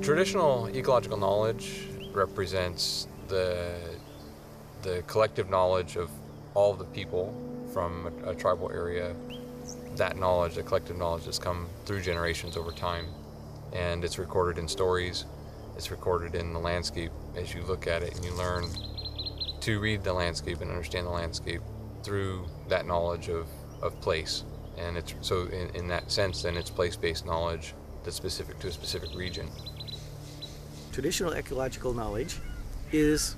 Traditional ecological knowledge represents the collective knowledge of all the people from a tribal area. That knowledge, the collective knowledge, has come through generations over time, and it's recorded in stories, it's recorded in the landscape as you look at it, and you learn to read the landscape and understand the landscape through that knowledge of place. And it's so in that sense, then it's place-based knowledge that's specific to a specific region. Traditional ecological knowledge is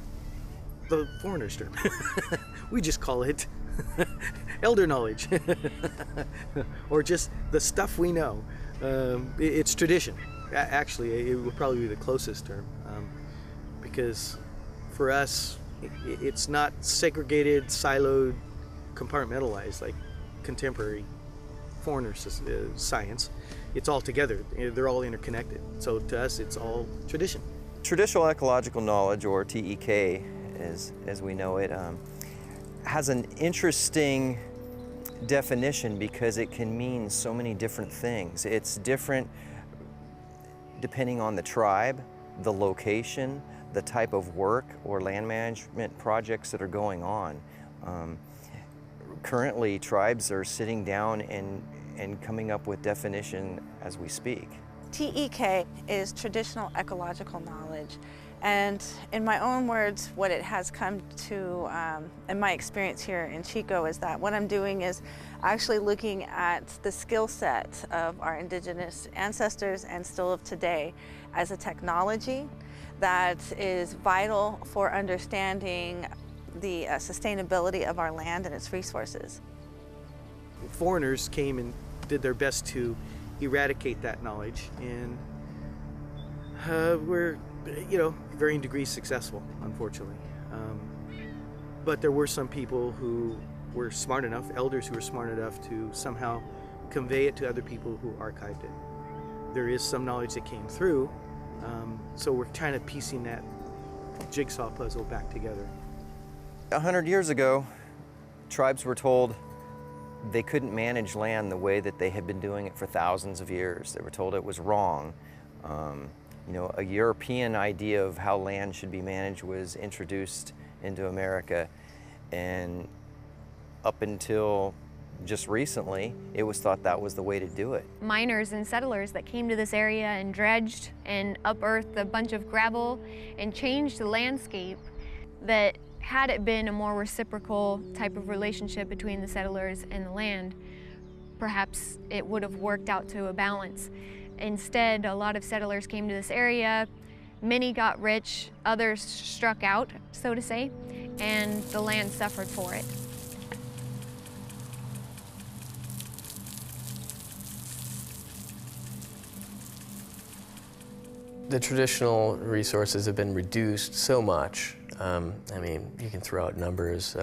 the foreigner's term. We just call it elder knowledge, or just the stuff we know. It's tradition. Actually, it would probably be the closest term, because for us, it's not segregated, siloed, compartmentalized like contemporary foreigner science. It's all together. They're all interconnected. So to us, it's all tradition. Traditional ecological knowledge, or TEK, as we know it, has an interesting definition because it can mean so many different things. It's different depending on the tribe, the location, the type of work or land management projects that are going on. Currently, tribes are sitting down and coming up with definition as we speak. TEK is traditional ecological knowledge, and in my own words, what it has come to, in my experience here in Chico, is that what I'm doing is actually looking at the skill set of our Indigenous ancestors and still of today as a technology that is vital for understanding the sustainability of our land and its resources. Foreigners came and did their best to eradicate that knowledge, and we're, varying degrees successful, unfortunately. But there were some people who were smart enough, elders who were smart enough to somehow convey it to other people who archived it. There is some knowledge that came through, so we're kind of piecing that jigsaw puzzle back together. 100 years ago, tribes were told they couldn't manage land the way that they had been doing it for thousands of years. They were told it was wrong. A European idea of how land should be managed was introduced into America, and up until just recently, it was thought that was the way to do it. Miners and settlers that came to this area and dredged and unearthed a bunch of gravel and changed the landscape, that had it been a more reciprocal type of relationship between the settlers and the land, perhaps it would have worked out to a balance. Instead, a lot of settlers came to this area, many got rich, others struck out, so to say, and the land suffered for it. The traditional resources have been reduced so much. You can throw out numbers,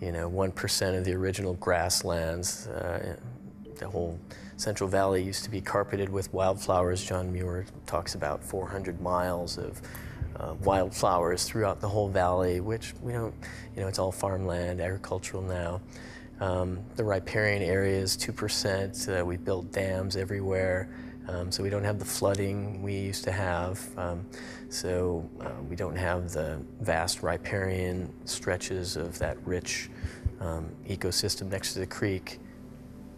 1% of the original grasslands. The whole Central Valley used to be carpeted with wildflowers. John Muir talks about 400 miles of wildflowers throughout the whole valley, which we don't, it's all farmland, agricultural now. The riparian area is 2%. We built dams everywhere. So we don't have the flooding we used to have. We don't have the vast riparian stretches of that rich ecosystem next to the creek.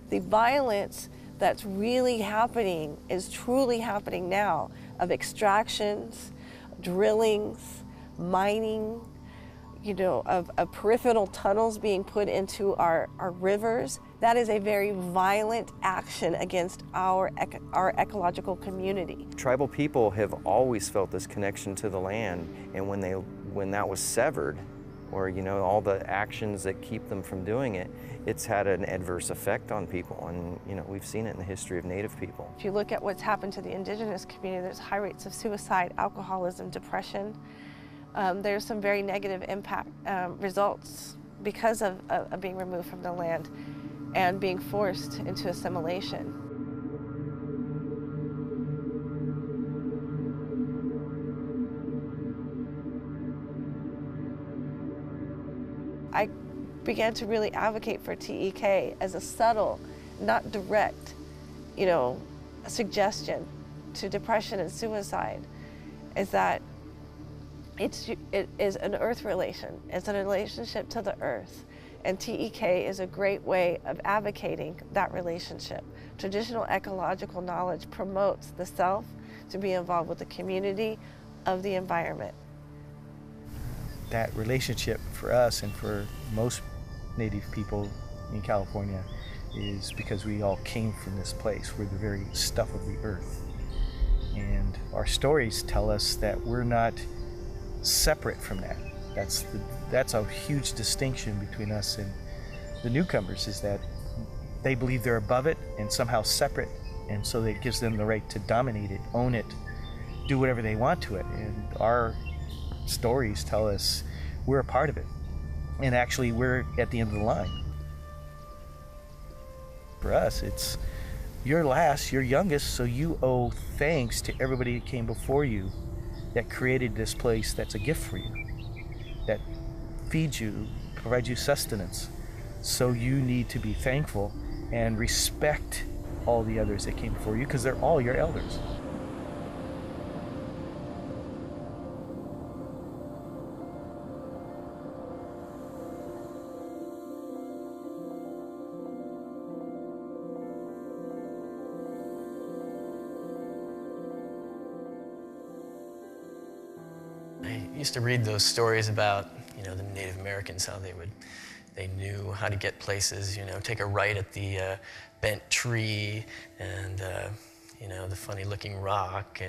The violence that's really happening is truly happening now, of extractions, drillings, mining, of peripheral tunnels being put into our rivers. That is a very violent action against our ecological community. Tribal people have always felt this connection to the land, and when that was severed, or all the actions that keep them from doing it, it's had an adverse effect on people, and we've seen it in the history of Native people. If you look at what's happened to the Indigenous community, there's high rates of suicide, alcoholism, depression. There's some very negative impact results because of being removed from the land and being forced into assimilation. I began to really advocate for TEK as a subtle, not direct, suggestion to depression and suicide is that it is an earth relation. It's a relationship to the earth. And TEK is a great way of advocating that relationship. Traditional ecological knowledge promotes the self to be involved with the community of the environment. That relationship for us and for most Native people in California is because we all came from this place. We're the very stuff of the earth. And our stories tell us that we're not separate from that. That's a huge distinction between us and the newcomers, is that they believe they're above it and somehow separate, and so that gives them the right to dominate it, own it, do whatever they want to it. And our stories tell us we're a part of it, and actually we're at the end of the line. For us, it's you're last, you're youngest, so you owe thanks to everybody that came before you that created this place that's a gift for you, that feeds you, provides you sustenance. So you need to be thankful and respect all the others that came before you, because they're all your elders. I used to read those stories about, the Native Americans, how they knew how to get places, take a right at the bent tree and, the funny looking rock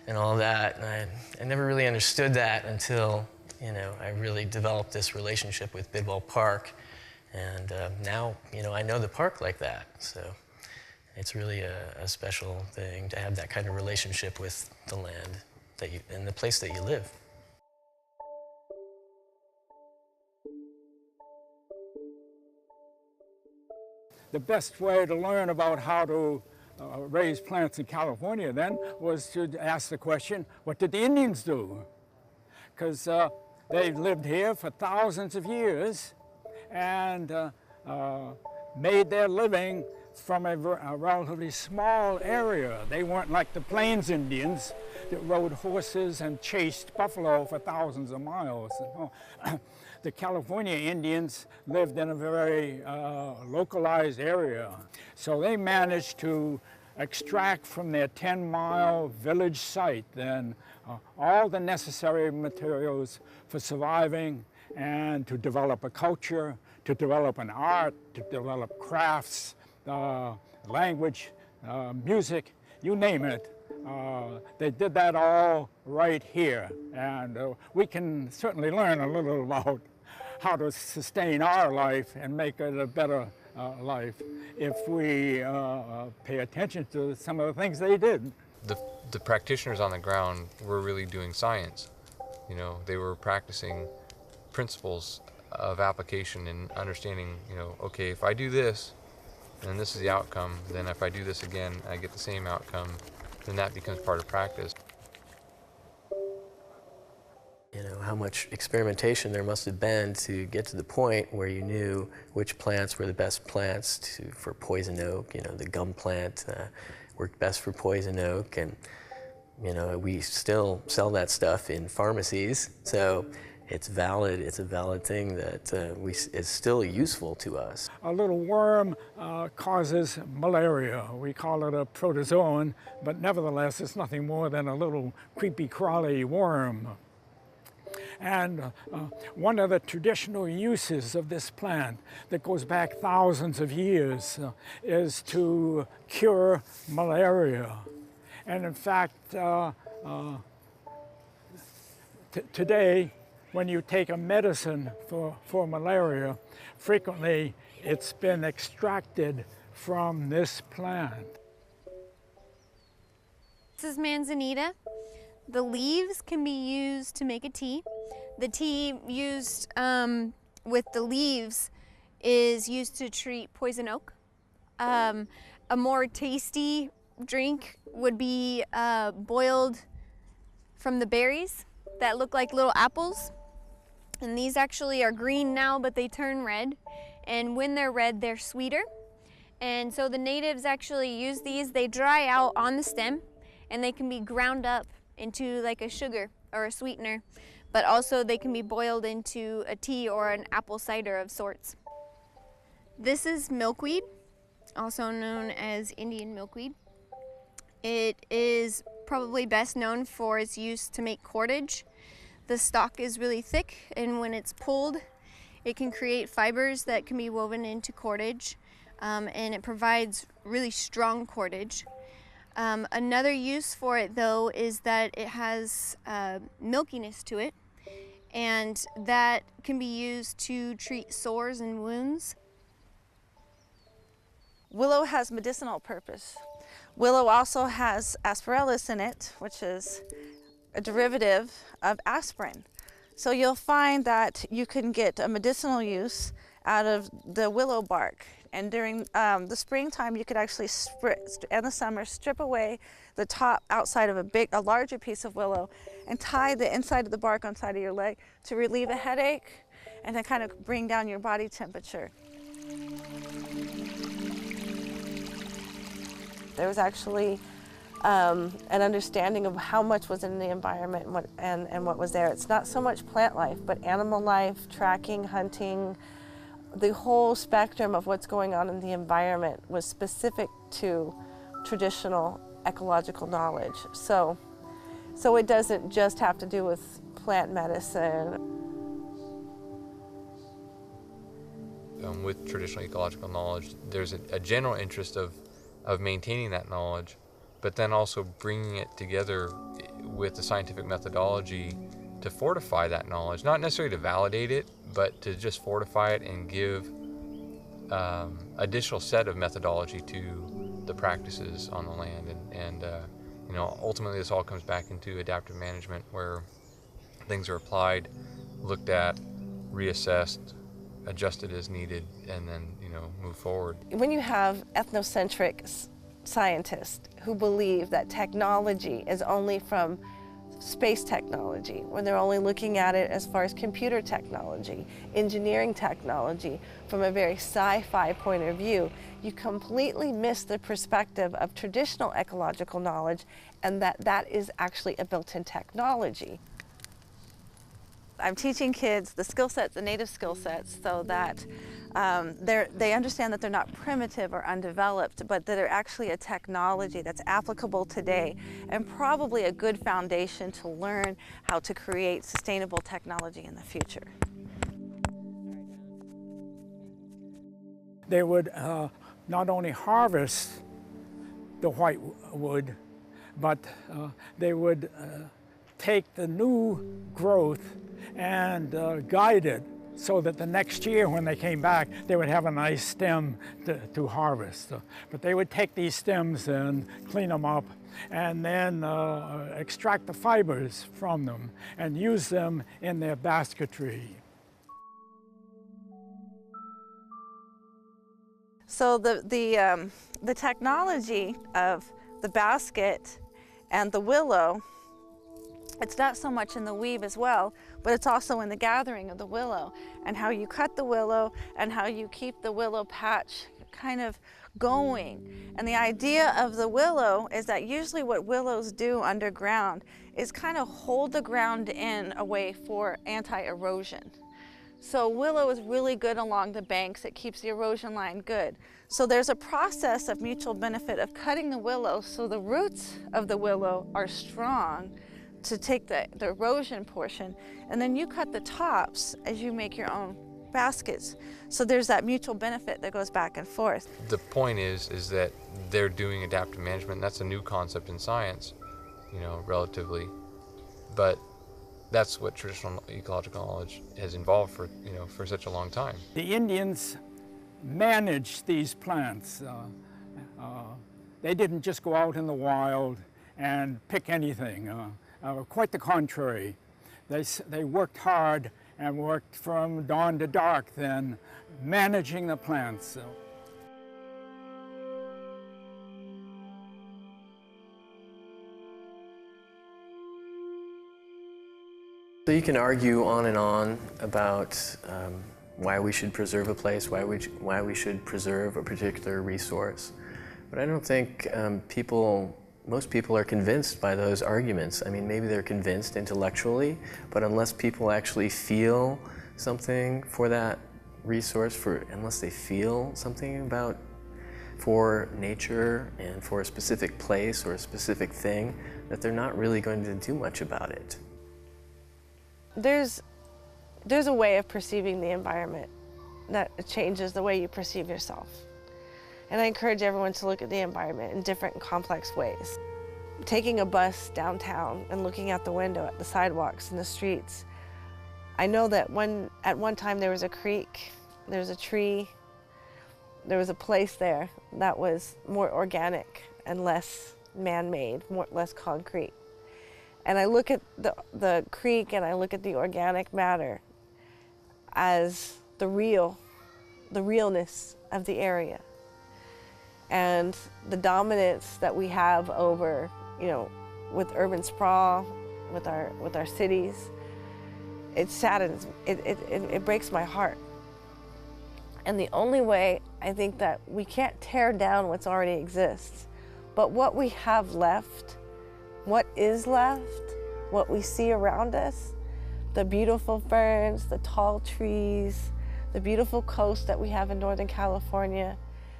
and all that. And I never really understood that until, I really developed this relationship with Bidwell Park. And now, I know the park like that. So it's really a special thing to have that kind of relationship with the land and the place that you live. The best way to learn about how to raise plants in California then was to ask the question, what did the Indians do? Because they've lived here for thousands of years and made their living from a relatively small area. They weren't like the Plains Indians that rode horses and chased buffalo for thousands of miles. The California Indians lived in a very localized area. So they managed to extract from their 10-mile village site then all the necessary materials for surviving and to develop a culture, to develop an art, to develop crafts, language, music, you name it. They did that all right here, and we can certainly learn a little about how to sustain our life and make it a better life if we pay attention to some of the things they did. The practitioners on the ground were really doing science. They were practicing principles of application and understanding, okay, if I do this, and this is the outcome, then if I do this again, I get the same outcome, then that becomes part of practice. How much experimentation there must have been to get to the point where you knew which plants were the best plants for poison oak. The gum plant worked best for poison oak, and we still sell that stuff in pharmacies. So it's valid. It's a valid thing that is still useful to us. A little worm causes malaria. We call it a protozoan, but nevertheless, it's nothing more than a little creepy crawly worm. And one of the traditional uses of this plant that goes back thousands of years is to cure malaria. And in fact, today, when you take a medicine for malaria, frequently it's been extracted from this plant. This is manzanita. The leaves can be used to make a tea. The tea used with the leaves is used to treat poison oak. A more tasty drink would be boiled from the berries that look like little apples. And these actually are green now, but they turn red. And when they're red, they're sweeter. And so the natives actually use these. They dry out on the stem, and they can be ground up into like a sugar or a sweetener, but also they can be boiled into a tea or an apple cider of sorts. This is milkweed, also known as Indian milkweed. It is probably best known for its use to make cordage. The stalk is really thick, and when it's pulled, it can create fibers that can be woven into cordage, and it provides really strong cordage. Another use for it, though, is that it has milkiness to it, and that can be used to treat sores and wounds. Willow has medicinal purpose. Willow also has asparellus in it, which is a derivative of aspirin. So you'll find that you can get a medicinal use out of the willow bark. And during the springtime, you could actually, and the summer, strip away the top outside of a larger piece of willow and tie the inside of the bark on the side of your leg to relieve a headache and to kind of bring down your body temperature. There was actually an understanding of how much was in the environment and what was there. It's not so much plant life, but animal life, tracking, hunting. The whole spectrum of what's going on in the environment was specific to traditional ecological knowledge. So it doesn't just have to do with plant medicine. With traditional ecological knowledge, there's a general interest of maintaining that knowledge, but then also bringing it together with the scientific methodology to fortify that knowledge, not necessarily to validate it, but to just fortify it and give additional set of methodology to the practices on the land. And you know, ultimately this all comes back into adaptive management, where things are applied, looked at, reassessed, adjusted as needed, and then, you know, move forward. When you have ethnocentric scientists who believe that technology is only from space technology, when they're only looking at it as far as computer technology, engineering technology, from a very sci-fi point of view, you completely miss the perspective of traditional ecological knowledge, and that is actually a built-in technology. I'm teaching kids the skill sets, the native skill sets, so that they understand that they're not primitive or undeveloped, but that they're actually a technology that's applicable today, and probably a good foundation to learn how to create sustainable technology in the future. They would not only harvest the white wood, but they would take the new growth and guide it so that the next year when they came back, they would have a nice stem to harvest. But they would take these stems and clean them up and then extract the fibers from them and use them in their basketry. So the technology of the basket and the willow, it's not so much in the weave as well, but it's also in the gathering of the willow and how you cut the willow and how you keep the willow patch kind of going. And the idea of the willow is that usually what willows do underground is kind of hold the ground in a way for anti-erosion. So willow is really good along the banks. It keeps the erosion line good. So there's a process of mutual benefit of cutting the willow so the roots of the willow are strong to take the erosion portion, and then you cut the tops as you make your own baskets. So there's that mutual benefit that goes back and forth. The point is that they're doing adaptive management. That's a new concept in science, you know, relatively, but that's what traditional ecological knowledge has involved for, you know, for such a long time. The Indians managed these plants. They didn't just go out in the wild and pick anything. Quite the contrary. They worked hard and worked from dawn to dark then, managing the plants. So you can argue on and on about why we should preserve a place, why we should preserve a particular resource. But I don't think people most people are convinced by those arguments. I mean, maybe they're convinced intellectually, but unless people actually feel something for that resource, unless they feel something for nature and for a specific place or a specific thing, that they're not really going to do much about it. There's a way of perceiving the environment that changes the way you perceive yourself. And I encourage everyone to look at the environment in different and complex ways. Taking a bus downtown and looking out the window at the sidewalks and the streets, I know that at one time there was a creek, there was a tree, there was a place there that was more organic and less man-made, less concrete. And I look at the creek and I look at the organic matter as the realness of the area. And the dominance that we have over, with urban sprawl, with our cities, it saddens, it breaks my heart. And the only way, I think, that we can't tear down what's already exists, but what we have left, what is left, what we see around us, the beautiful ferns, the tall trees, the beautiful coast that we have in Northern California,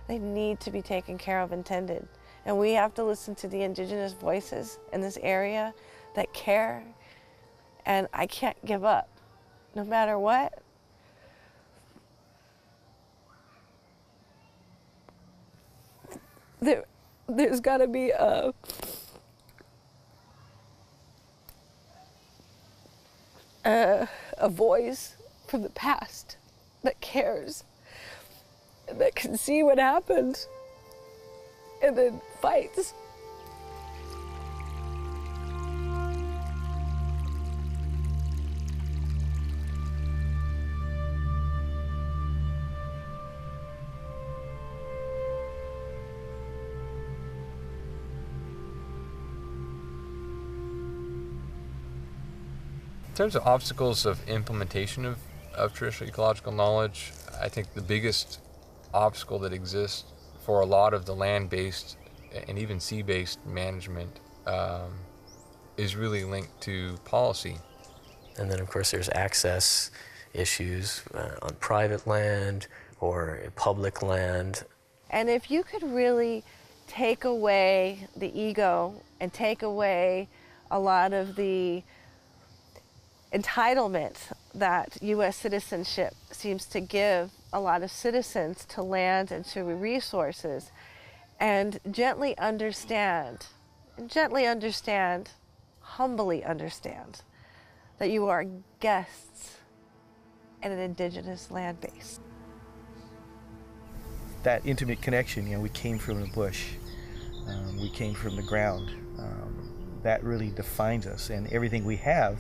they need to be taken care of and tended. And we have to listen to the Indigenous voices in this area that care, and I can't give up, no matter what. There's got to be a voice from the past that cares, that can see what happened and then fights. In terms of obstacles of implementation of traditional ecological knowledge, I think the biggest obstacle that exists for a lot of the land-based and even sea-based management is really linked to policy. And then, of course, there's access issues on private land or public land. And if you could really take away the ego and take away a lot of the entitlement that U.S. citizenship seems to give a lot of citizens to land and to resources, and gently understand, humbly understand that you are guests at an Indigenous land base. That intimate connection, we came from the bush, we came from the ground. That really defines us, and everything we have.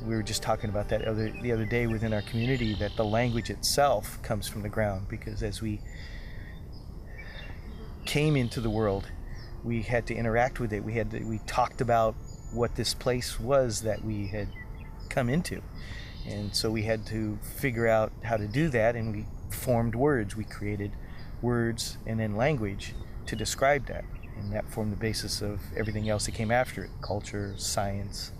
We were just talking about that the other day within our community, that the language itself comes from the ground, because as we came into the world, we had to interact with it. We talked about what this place was that we had come into, and so we had to figure out how to do that, and we formed words. We created words and then language to describe that, and that formed the basis of everything else that came after it: culture, science,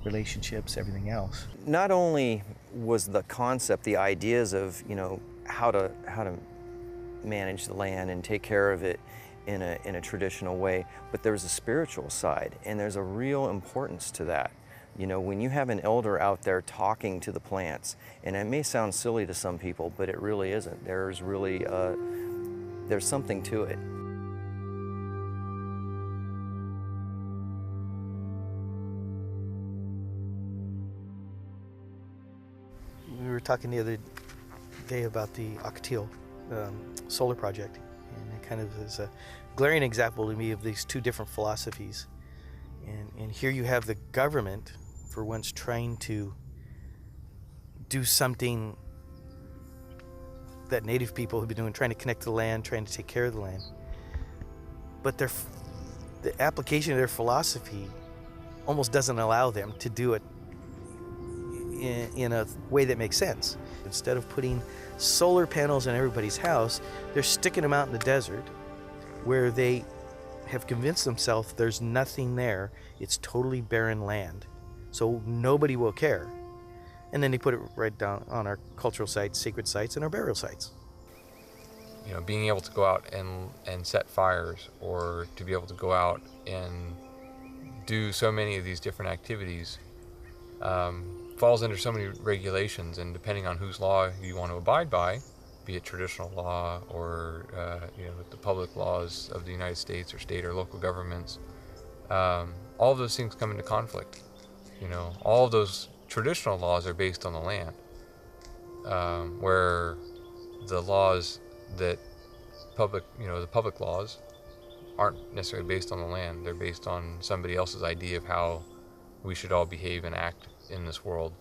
relationships, everything else. Not only was the concept, the ideas of how to manage the land and take care of it in a traditional way, but there's a spiritual side, and there's a real importance to that. When you have an elder out there talking to the plants, and it may sound silly to some people, but it really isn't. There's really there's something to it. We were talking the other day about the Ocotillo solar project, and it kind of is a glaring example to me of these two different philosophies. And here you have the government, for once, trying to do something that Native people have been doing, trying to connect to the land, trying to take care of the land. But the application of their philosophy almost doesn't allow them to do it in a way that makes sense. Instead of putting solar panels in everybody's house, they're sticking them out in the desert where they have convinced themselves there's nothing there. It's totally barren land. So nobody will care. And then they put it right down on our cultural sites, sacred sites, and our burial sites. You know, being able to go out and set fires, or to be able to go out and do so many of these different activities falls under so many regulations, and depending on whose law you want to abide by, be it traditional law or you know, the public laws of the United States or state or local governments, all of those things come into conflict. You know, all of those traditional laws are based on the land, where the laws that the public laws aren't necessarily based on the land. They're based on somebody else's idea of how we should all behave and act in this world.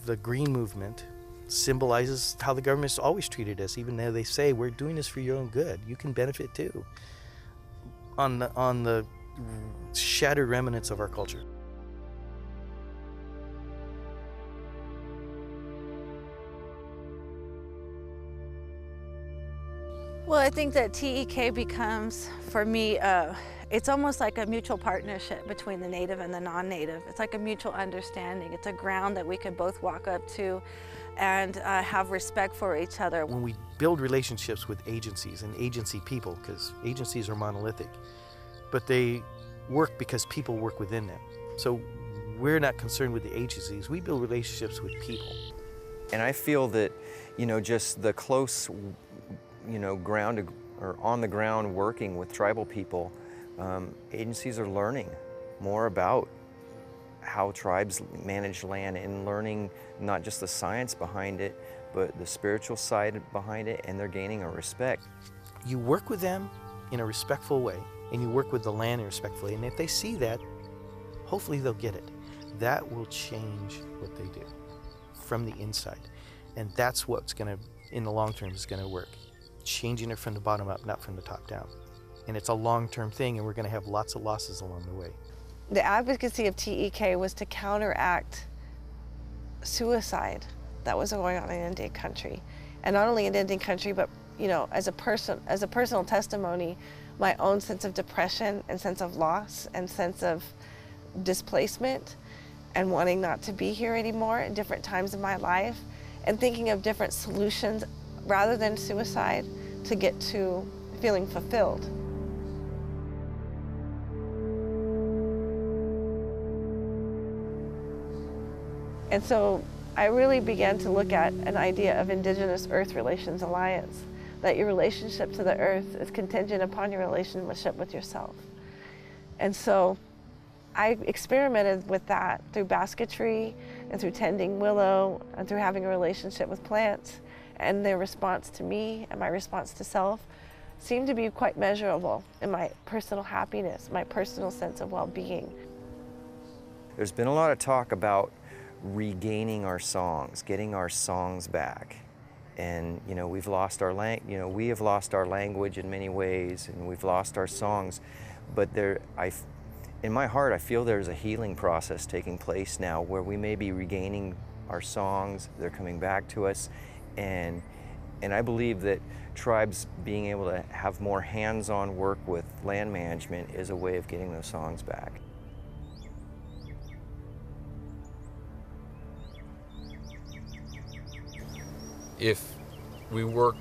The green movement symbolizes how the government's always treated us, even though they say we're doing this for your own good. You can benefit too. On the shattered remnants of our culture. Well, I think that TEK becomes, for me, it's almost like a mutual partnership between the native and the non-native. It's like a mutual understanding. It's a ground that we could both walk up to and have respect for each other. When we build relationships with agencies and agency people, because agencies are monolithic, but they work because people work within them. So we're not concerned with the agencies. We build relationships with people. And I feel that, you know, just the close, you know, ground or on the ground working with tribal people, agencies are learning more about how tribes manage land and learning not just the science behind it, but the spiritual side behind it, and they're gaining a respect. You work with them in a respectful way, and you work with the land in a respectful way, and if they see that, hopefully they'll get it. That will change what they do from the inside, and that's what's going to, in the long term, is going to work. Changing it from the bottom up, not from the top down. And it's a long-term thing, and we're going to have lots of losses along the way. The advocacy of TEK was to counteract suicide that was going on in Indian country. And not only in Indian country, but, you know, as a personal testimony, my own sense of depression and sense of loss and sense of displacement and wanting not to be here anymore at different times in my life, and thinking of different solutions rather than suicide to get to feeling fulfilled. And so I really began to look at an idea of Indigenous Earth Relations Alliance, that your relationship to the earth is contingent upon your relationship with yourself. And so I experimented with that through basketry and through tending willow and through having a relationship with plants, and their response to me and my response to self seemed to be quite measurable in my personal happiness, my personal sense of well-being. There's been a lot of talk about regaining our songs, getting our songs back. And, you know, we have lost our language in many ways, and we've lost our songs. But in my heart, I feel there's a healing process taking place now where we may be regaining our songs, they're coming back to us. And I believe that tribes being able to have more hands-on work with land management is a way of getting those songs back. If we work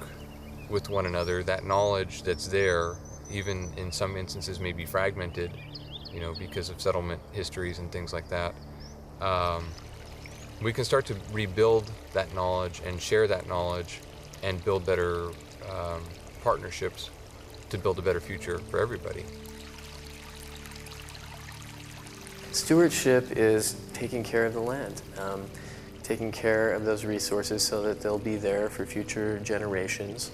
with one another, that knowledge that's there, even in some instances may be fragmented, you know, because of settlement histories and things like that, we can start to rebuild that knowledge and share that knowledge and build better partnerships to build a better future for everybody. Stewardship is taking care of the land, taking care of those resources so that they'll be there for future generations.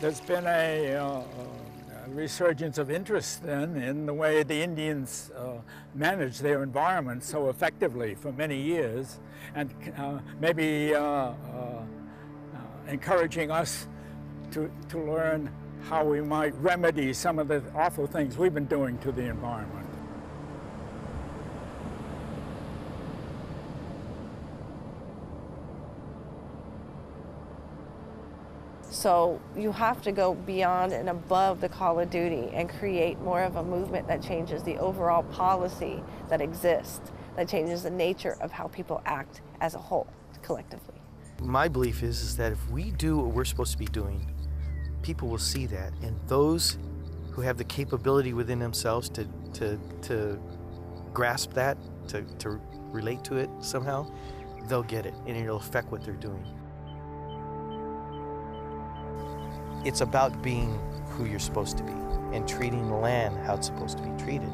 There's been a resurgence of interest then in the way the Indians manage their environment so effectively for many years, and maybe encouraging us to learn how we might remedy some of the awful things we've been doing to the environment. So you have to go beyond and above the call of duty and create more of a movement that changes the overall policy that exists, that changes the nature of how people act as a whole, collectively. My belief is that if we do what we're supposed to be doing, people will see that, and those who have the capability within themselves to grasp that, to relate to it somehow, they'll get it, and it'll affect what they're doing. It's about being who you're supposed to be and treating the land how it's supposed to be treated.